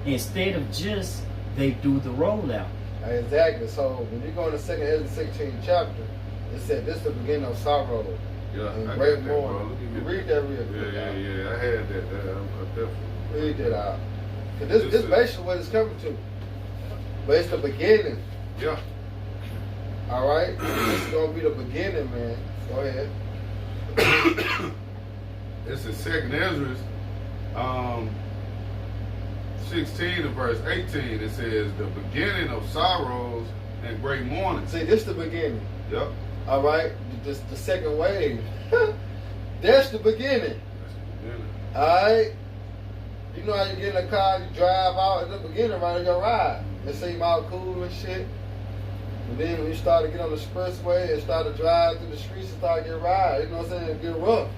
Instead of just, they do the rollout. Exactly. So when you go in the 2nd Ezra 16 chapter, it said, this is the beginning of sorrow. Yeah, and I great got that, mourning. Read that real quick. Yeah, I had that. I definitely read that out. Cause this basically what it's coming to. But it's the beginning. Yeah. All right? This is going to be the beginning, man. Go ahead. It's in 2nd Ezra 16 and verse 18. It says, the beginning of sorrows and great mourning. See, this is the beginning. Yep. All right? The second wave. That's the beginning. That's the beginning. All right? You know how you get in the car, you drive out at the beginning, right, of your ride. It seem all cool and shit. And then when you start to get on the expressway and start to drive through the streets and start to get ride, you know what I'm saying, get rough.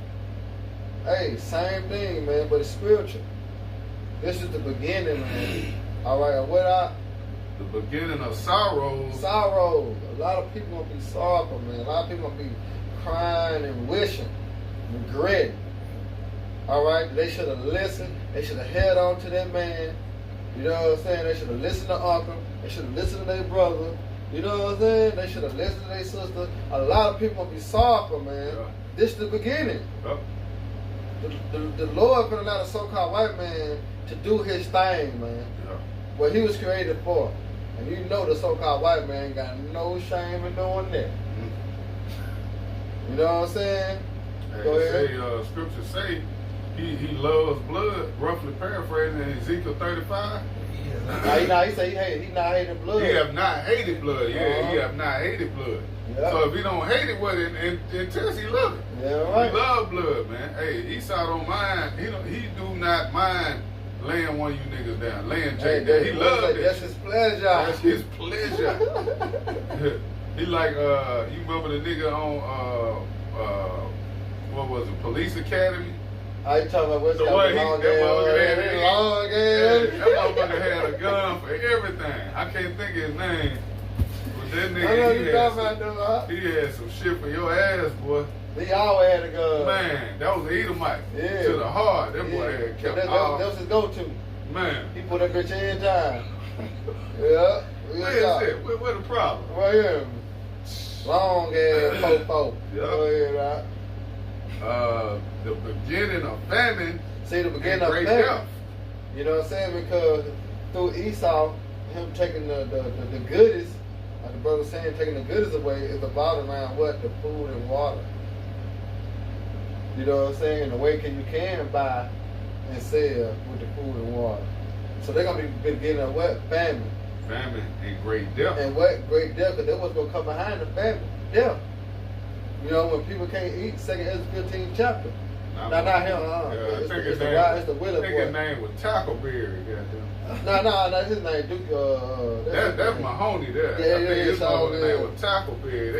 Hey, same thing, man, but it's spiritual. This is the beginning, man. All right, the beginning of sorrows. Sorrow. A lot of people gonna be sorrowful, man. A lot of people gonna be crying and wishing, regretting. All right, they should have listened. They should have held on to that man. You know what I'm saying? They should have listened to uncle. They should have listened to their brother. You know what I'm saying? They should have listened to their sister. A lot of people gonna be sorrowful, man. Yeah. This is the beginning. Yep. The Lord gonna allow the so-called white man to do his thing, man. Yeah. What he was created for. And you know the so-called white man got no shame in doing that. Mm-hmm. You know what I'm saying? Hey, Go ahead. Scripture say he loves blood, roughly paraphrasing in Ezekiel 35. He said he not hating blood. He have not hated blood. Yeah, he have not hated blood. Yeah. So if he don't hate it, well, in test he love it. Yeah, right. He love blood, man. Hey, Esau don't mind. He do not mind laying one of you niggas down, laying Jake down. He loves it. That's his pleasure. That's his pleasure. He like you remember the nigga on what was it, Police Academy? I talking about what's The that way long that motherfucker had a gun for everything. I can't think of his name. But that nigga, he had some shit for your ass, boy. He always had a gun. Man, that was the Edomite. Yeah. To the heart. That boy had kept that was his go-to. Man. He put that bitch in time. Yeah. Where is it? Where the problem? Right here. Long ass fofo. Yeah. Go ahead, right? The beginning of famine. See, the beginning of great famine. death. You know what I'm saying? Because through Esau, him taking the goodies, like the brother was saying, taking the goodies away is about around what? The food and water. You know what I'm saying? The way you can buy and sell with the food and water. So they're going to be beginning of what? Famine. Famine and great death. And what? Great death, because that's what's going to come behind the famine. Death. You know, when people can't eat, 2nd Ezra 15 chapter. Not him. Yeah, It's the Willie boy. His name was Tackleberry, goddamn. No, that's his name, Duke. That's Mahoney there. I think his name was Tackleberry.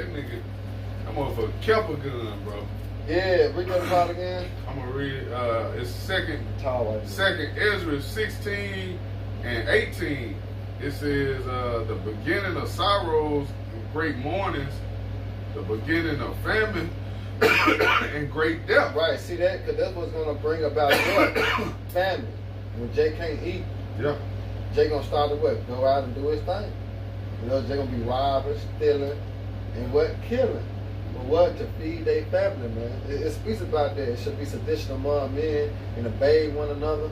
That motherfucker kept a gun, bro. Yeah, read that part again. I'm gonna read it. It's second Tall, Ezra 16 and 18. it says the beginning of sorrows and great mournings, the beginning of famine and great death. Right, see that? Because that's what's going to bring about what? Famine. When Jay can't eat, Yeah. Jay going to start to what? Go out and do his thing. You know, Jay going to be robbing, stealing, and what? Killing. But what? To feed their family, man. It speaks about that. It should be sedition among men and obey one another.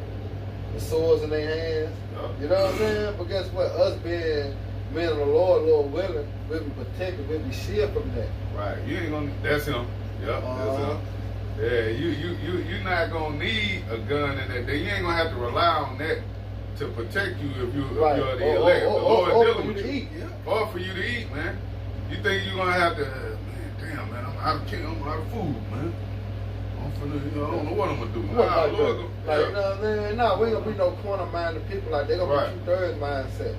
The swords in their hands. Yeah. You know what I'm saying? But guess what? Us being men of the Lord willing, we'll be protected, we'll be shielded from that. Right. You ain't gonna. That's him. Yep. That's him. Yeah. You're not gonna need a gun in that day. You ain't gonna have to rely on that to protect you if you're the elect. The Lord dealing with you. Eat. Or for you to eat, man. You think you're gonna have to? Damn, man. I'm out of food, man. I don't know what I'm gonna do. You know what I'm saying? No, we ain't gonna be no corner-minded people. Like, they gonna be 2/3 mindset.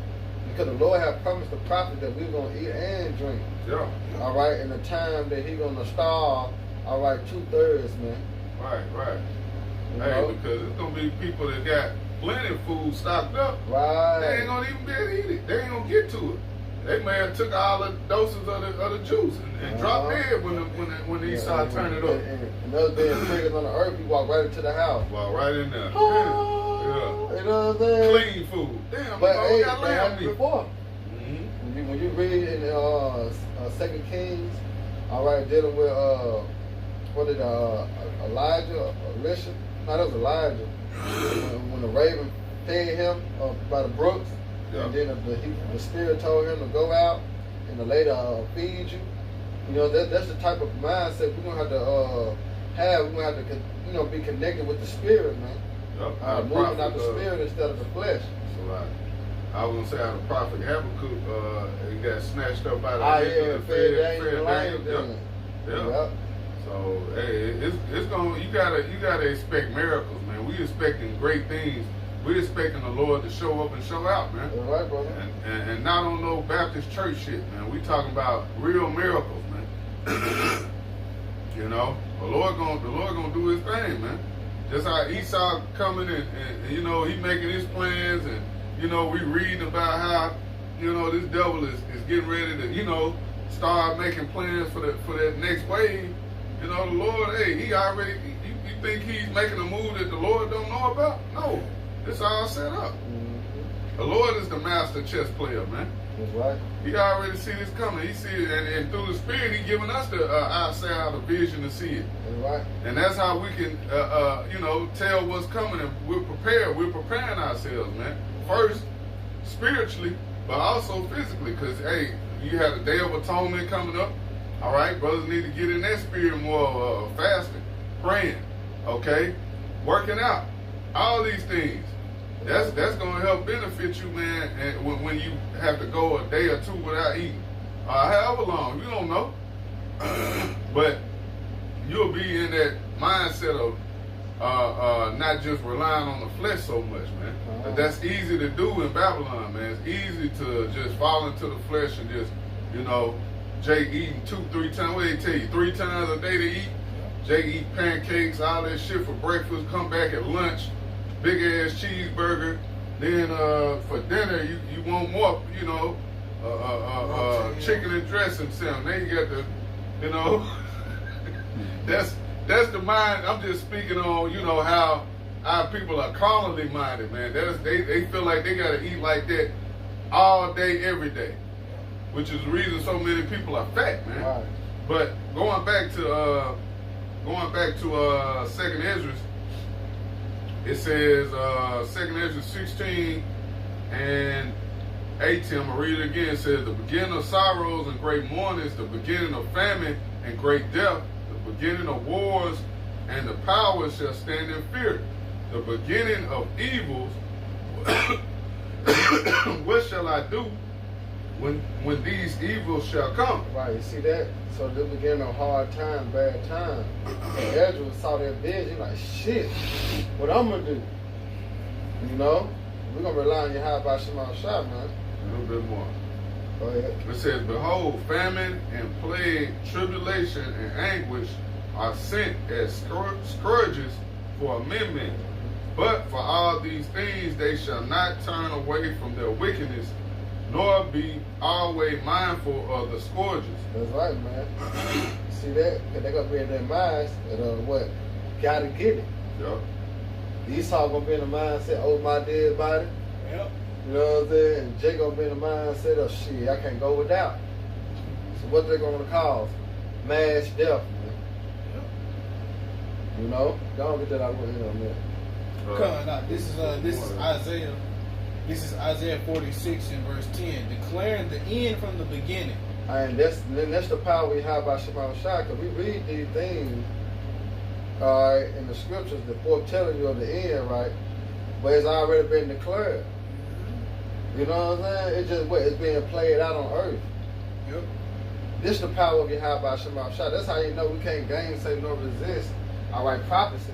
Because the Lord have promised the prophet that we're gonna eat and drink. Yeah. All right, in the time that He gonna starve. All right, 2/3, man. Right. You Hey, know? because it's gonna be people that got plenty of food stocked up. Right. They ain't gonna even be able to eat it. They ain't gonna get to it. They may have took all the doses of the juice and dropped dead when they started turning it up. And those being triggers on the earth, we walk right into the house. Walk right in there. Oh, Yeah. You know what I'm saying? Clean food. Damn, But bro, hey, got they lamb happened meat. before. Mm-hmm. When you read in 2 Kings, all right, dealing with Elijah, Elisha? No, that was Elijah. when the raven fed him by the brooks, and then the spirit told him to go out and to later feed you. You know, that's the type of mindset we're gonna have to have. We're gonna have to, be connected with the spirit, man. Yep. Moving out the spirit instead of the flesh. So like, I was gonna say how the prophet Habakkuk he got snatched up by the fed Daniel. Yeah. So hey, it's gonna you gotta expect miracles, man. We expecting great things. We expecting the Lord to show up and show out, man. All right, brother. And not on no Baptist church shit, man. We talking about real miracles, man. The Lord gonna do His thing, man. Just how Esau coming and he making his plans, and we reading about how this devil is getting ready to start making plans for that next wave. The Lord, hey, he already. You think He's making a move that the Lord don't know about? No. It's all set up. Mm-hmm. The Lord is the master chess player, man. That's right. He already see this coming. He see it, and through the Spirit, He giving us the outside the vision to see it. That's right. And that's how we can, tell what's coming, and we're prepared. We're preparing ourselves, man. First, spiritually, but also physically, because hey, you have the Day of Atonement coming up. All right, brothers need to get in that spirit more, fasting, praying, okay, working out. All these things, that's gonna help benefit you, man. And when you have to go a day or two without eating, however long, you don't know, but you'll be in that mindset of not just relying on the flesh so much, man. That's easy to do in Babylon, man. It's easy to just fall into the flesh and just, Jay eating 2-3 times. What they tell you, 3 times a day to eat. Jay eat pancakes, all that shit for breakfast. Come back at lunch. Big ass cheeseburger. Then for dinner you want more, chicken and dressing something. Then you got the, that's the mind. I'm just speaking on, how our people are carnally minded, man. They feel like they gotta eat like that all day, every day, which is the reason so many people are fat, man. Right. But going back to 2nd Ezra. It says, 2nd Ezra 16 and 18, I'm going to read it again. It says, the beginning of sorrows and great mournings, the beginning of famine and great death, the beginning of wars, and the powers shall stand in fear. The beginning of evils, what shall I do when these evils shall come? Right, you see that? So they began a hard time, bad time. So Ezra saw that vision, like, shit, what I'm gonna do? We're gonna rely on Yahweh Shema Shah, man. A little bit more. Go ahead. It says, behold, famine and plague, tribulation and anguish are sent as scourges for men. But for all these things they shall not turn away from their wickedness, nor be always mindful of the scourges. That's right, man. See that? Because they're going to be in their minds that, what? Gotta get it. Yep. Esau going to be in the mindset, oh, my dead body. Yep. You know what I'm saying? And Jacob be in the mindset of, shit, I can't go without. So what they're going to cause? Mass death, man. Yep. You know? Don't get that out of here on that. This is Isaiah. This is Isaiah 46 in verse 10, declaring the end from the beginning. And that's the power we have by Shema Shai, because we read these things, all right, in the scriptures, the foretelling you of the end, right? But it's already been declared. You know what I'm saying? It's just it's being played out on earth. Yep. This is the power we have by Shema Shai. That's how you know we can't gainsay nor resist, all right, prophecy.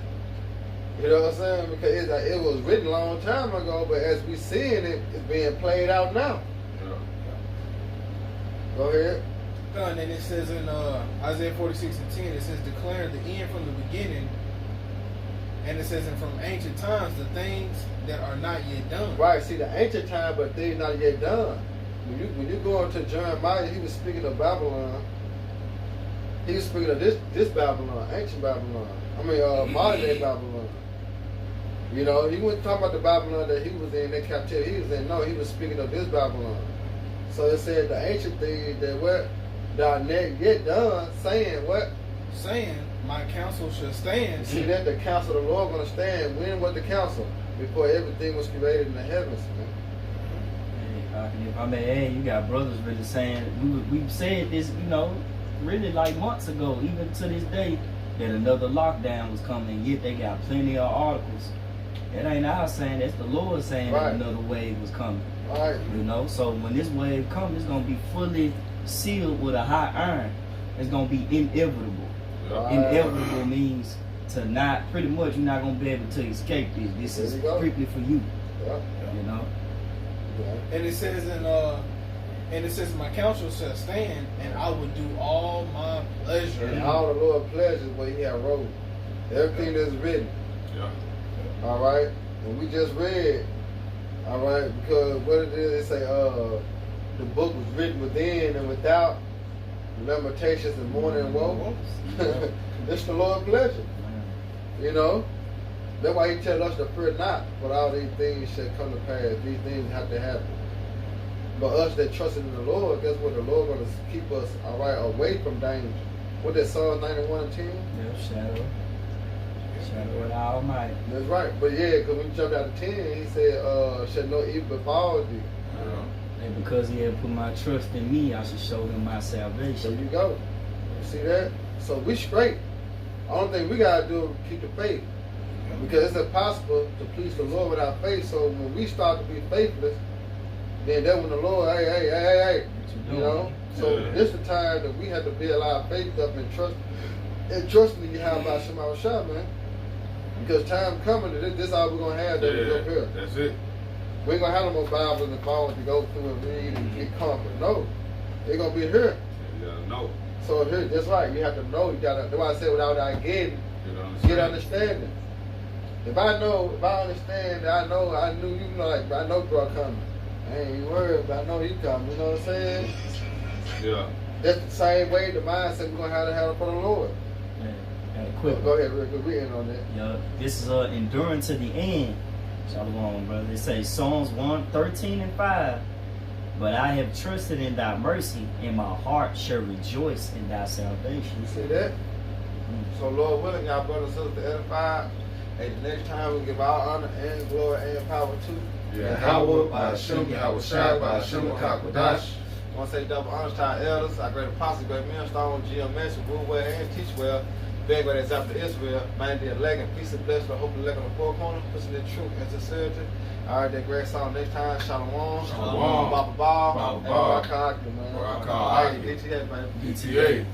You know what I'm saying? Because it was written a long time ago, but as we seeing it, it's being played out now. Yeah. Go ahead. And then it says in Isaiah 46 and 10, it says, declaring the end from the beginning. And it says, and from ancient times, the things that are not yet done. Right. See, the ancient time, but things not yet done. When you go into Jeremiah, he was speaking of Babylon. He was speaking of this Babylon, ancient Babylon. I mean, modern day Babylon. You know, he wasn't talking about the Babylon that he was in, that captivity he was in. No, he was speaking of this Babylon. So it said the ancient things that what that are not yet done, saying what? Saying, my counsel shall stand. See that the counsel of the Lord gonna stand. When was the counsel? Before everything was created in the heavens, man. If I may add, you got brothers really saying, we've said this, you know, really like months ago, even to this day, that another lockdown was coming, yet they got plenty of articles. That ain't our saying, that's the Lord saying right. that another wave was coming. Right. You know, so when this wave comes, it's going to be fully sealed with a hot iron. It's going to be inevitable. Right. Inevitable means to not, pretty much, you're not going to be able to escape this. This is strictly for you. Yeah. You know? Yeah. And it says my counsel shall stand, and I will do all my pleasure. And all the Lord's pleasures what he had wrote. Everything that's written. Yeah. All right. And we just read. All right. Because what it is, they say the book was written within and without lamentations and mourning and woe. It's the Lord's pleasure. You know. That's why he tells us to fear not, but all these things shall come to pass. These things have to happen. But us that trust in the Lord, guess what? The Lord going to keep us, all right, away from danger. What that Psalm 91 and 10? Yeah, shadow of the Almighty. That's right. But yeah, because when you jumped out of 10, he said, shall no evil befall thee. And because he had put my trust in me, I should show him my salvation. So you go. You see that? So we straight. Only thing we got to do is keep the faith. Because it's impossible to please the Lord without faith. So when we start to be faithless, then that's when the Lord, hey, you know. So this is the time that we have to build our faith up and trust in you have about Shema Shai, man. Because time coming, this all we're gonna have that is up here. That's it. We ain't gonna have no more Bibles and phones to go through and read and get comfort. No, they're gonna be here. You gotta know. So here, that's right. You have to know. You gotta. That's why I said without that getting, get understanding. If I understand, I knew you know, like I know bro coming. I ain't worried, but I know he coming. You know what I'm saying? Yeah. That's the same way the mindset we're gonna have to have for the Lord. Quick. Go ahead, Rick. We in on that. Yeah, this is enduring to the end. Shalom, brother. It says Psalms 1:13 and 5. But I have trusted in thy mercy, and my heart shall rejoice in thy salvation. You see that? So Lord willing, y'all brothers and sisters edified. Hey, the next time we give all honor and glory and power to Yahweh, by Hashem, Yahweh Shai, by Hashem, Kakwadash. I want to say double honors to our elders, our great apostles, great millstone, GMS, who rule well and teach well. Beg great example to Israel, man, the elect, and peace and blessing, the hope and elect on the four corners, pushing the truth and sincerity. All right, that great song next time, Shalom. Shalom. Baba Ball. Baba Ball. And Rock man. Rock All right, DTA, man. DTA.